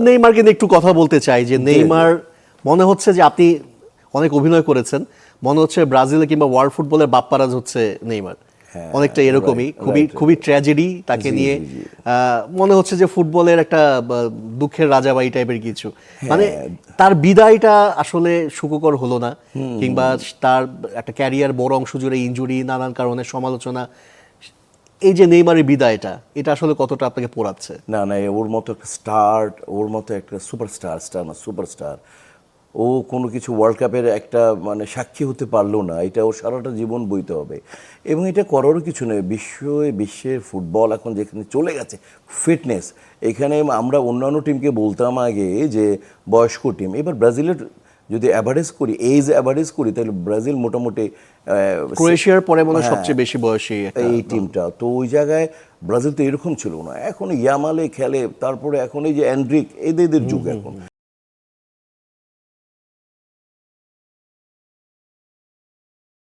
নেইমারকে নিয়ে একটু কথা বলতে চাই যে নেইমার মনে হচ্ছে যে আপনি অনেক অভিনয় করেছেন, মনে হচ্ছে ব্রাজিলে কিংবা ওয়ার্ল্ড ফুটবলের বাপ্পারাজ হচ্ছে নেইমার, অনেকটা এরকমই, খুবই খুবই ট্র্যাজেডি তাকে নিয়ে। মনে হচ্ছে যে ফুটবলের একটা দুঃখের রাজাবাই টাইপের কিছু, মানে তার বিদায়টা আসলে সুখকর হলো না, কিংবা তার একটা ক্যারিয়ার বড় অংশ জুড়ে ইনজুরি, নানান কারণে সমালোচনা। এই যে নেইমারের বিদায়টা, এটা আসলে কতটা আপনাকে পোড়াচ্ছে? না না, ওর মতো একটা স্টার, ওর মতো একটা সুপারস্টার, স্টার না সুপারস্টার, ও কোনো কিছু ওয়ার্ল্ড কাপের একটা মানে সাক্ষী হতে পারলো না, এটা ও সারাটা জীবন বইতে হবে। এবং এটা করারও কিছু নেই, বিশ্বের ফুটবল এখন যেখানে চলে গেছে, ফিটনেস, এখানে আমরা অন্যান্য টিমকে বলতাম আগে যে বয়স্ক টিম, এবার ব্রাজিলের যদি অ্যাভারেজ করি, এজ অ্যাভারেজ করি, তাহলে ব্রাজিল মোটামুটি ক্রোয়েশিয়ার পরে মনে হয় সবচেয়ে বেশি বয়সী এই টিমটা। তো ওই জায়গায় ব্রাজিল তো এরকম ছিল না, এখন ইয়ামালে খেলে, তারপরে এখন এই যে অ্যান্ড্রিক, এদের যুগ এখন।